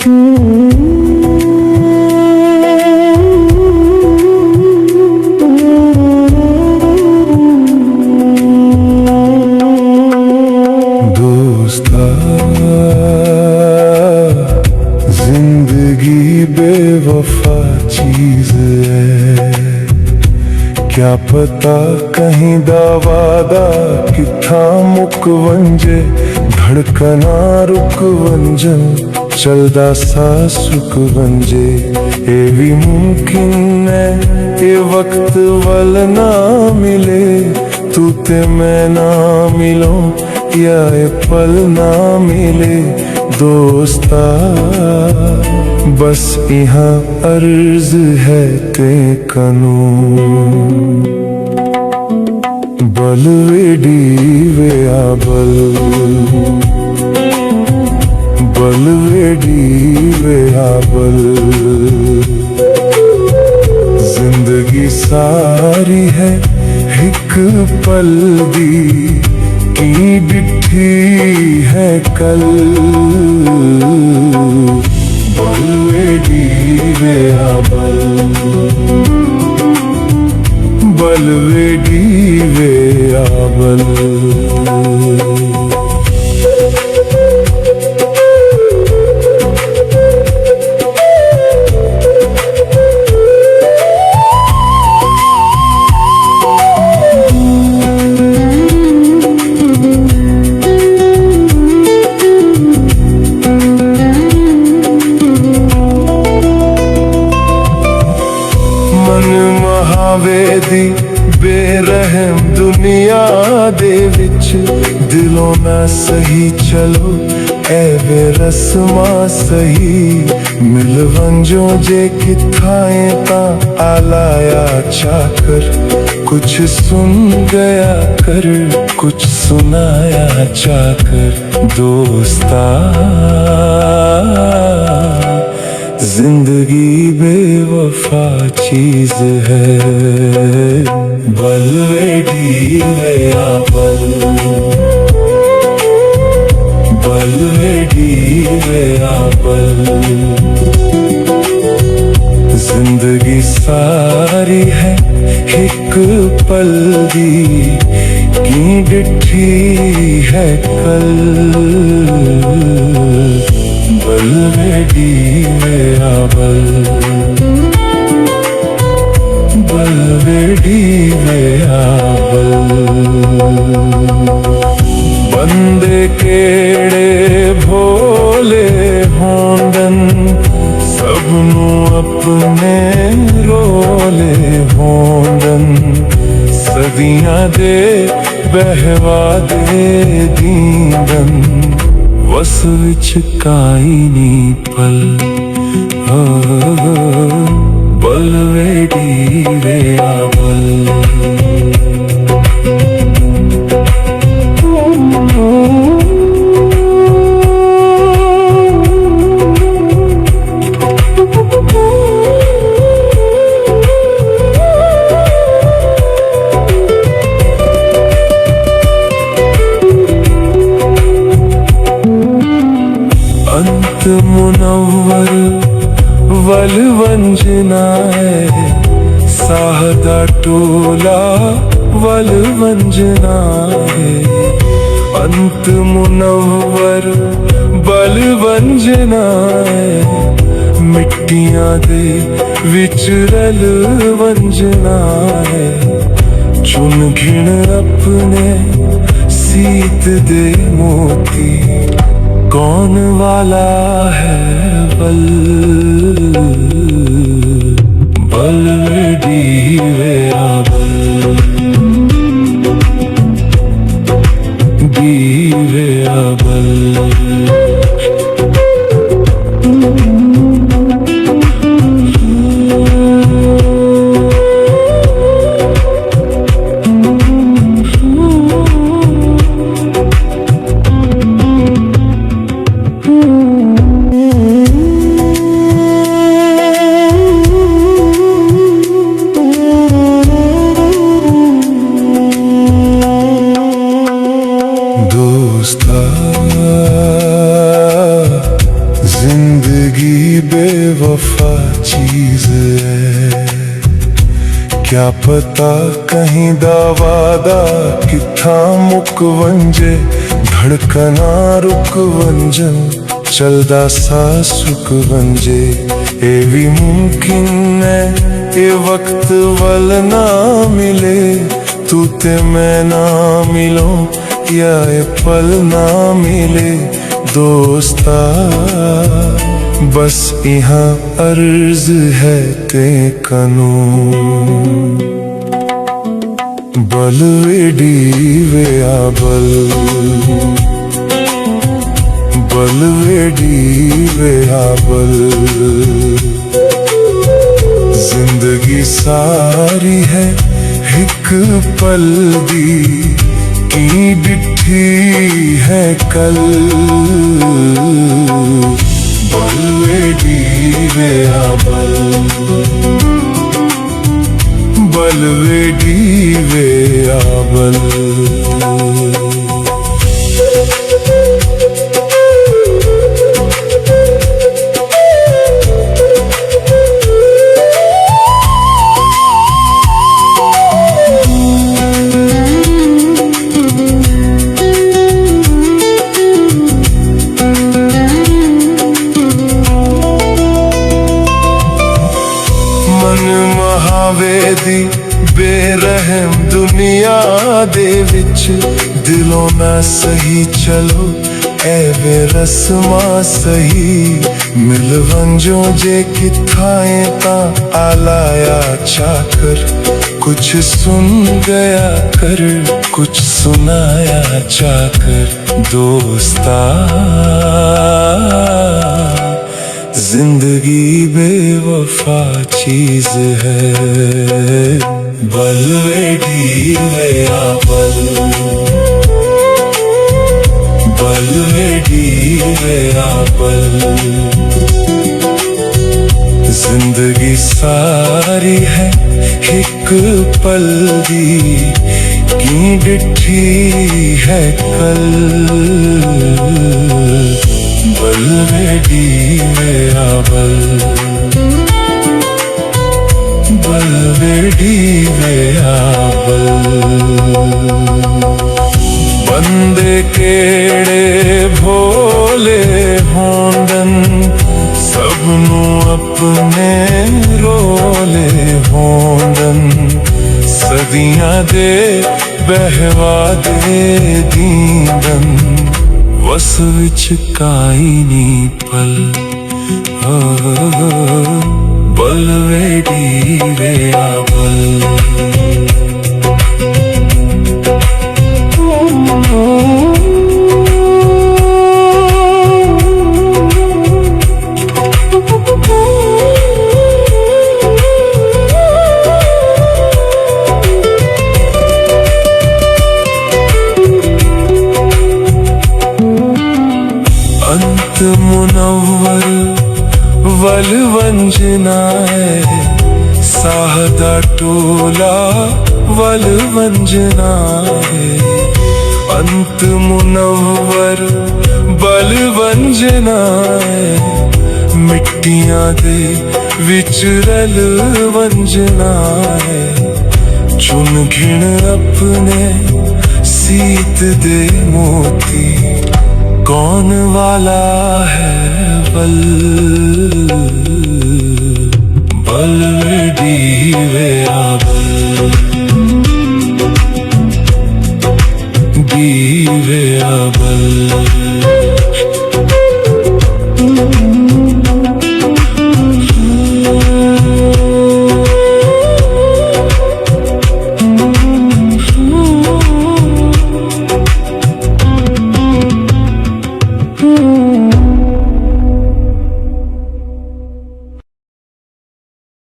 दोस्ता जिंदगी बेवफा चीज है, क्या पता कहीं दावादा किथा मुक वंजे, धड़कना रुक वंजन चलदा सा सुक वंजे। ये भी मुमकिन है ये वक्त वल ना मिले, तू ते मैं ना मिलो या ये पल ना मिले। दोस्ता बस यहाँ अर्ज है ते कनू, बल वेडी वे आबल, बल वेडी वे आबल। जिंदगी सारी है एक पल दी, की डिठी है कल। बल वेडी वे आबल, बल वेडी वे आबल। महावेदी बेरहम दुनिया दे विच, दिलों ना सही चलो ए बेरस्मा सही। मिल वंजो जे किथाए ता आलाया चाकर, कुछ सुन गया कर कुछ सुनाया चाकर। दोस्ता जिंदगी बेवफा चीज है, बल वेडी वे आबल, बल वेडी वे आबल। जिंदगी सारी है एक पल दी, की डिठी है कल। बल वेडी वे आबल, बल वेडी वे आबल। बंदे केड़े भोले होंदन, सबनू अपने रोले होंदन। सदियां दे बहवा दे दींदन, वस विच काई नी पल। बल वेडी वे आबल। अंत मुनव्वर वल वंजना है, साहदा टोला वल वंजना है। अंत मुनव्वर बल वंजना है, मिट्टियां दे विच रल वंजना है। चुन घिन अपने सीत दे मोती, कौन वाला है बल। बल वेडी वे आबल, दी वे आबल। क्या पता कहीं दावादा किथा मुक वंजे धड़कना रुक वंजन चलदा सा सुक वंजे ए भी मुमकिन है ए वक्त वल ना मिले तू ते मैं ना मिलो या ए पल ना मिले दोस्ता बस यहाँ अर्ज है ते कनू बल वेडी वे आबल बल वेडी वे आबल जिंदगी सारी है एक पल दी की डिठी है कल बल वेडी वे आबल बल वेडी वे आबल महावेदी बेरहम दुनिया दे विच दिलों ना सही चलो एवे रस्मा सही मिल वंजो जे किथाए ता आलाया चाकर कुछ सुन गया कर कुछ सुनाया चाकर दोस्ता जिंदगी बेवफा चीज है बल वेडी वे आबल बल वेडी वे आबल जिंदगी सारी है एक पल दी की डिठी है कल बल वेडी वे आबल बल वेडी वे आबल बंदे केड़े भोले होंदन सबनू अपने रोले होंदन सदियां दे बहवा दे दींदन वस विच काई नी पल बल वेडी वे आबल अंत मुनव्वर वल वंजना है साहदा टोला वल वंजना है अंत मुनव्वर बल वंजना है मिट्टियां दे विच रल वंजना है चुन घिण अपने सीत दे मोती कौन वाला है बल बल वेडी वे आबल दी वे आबल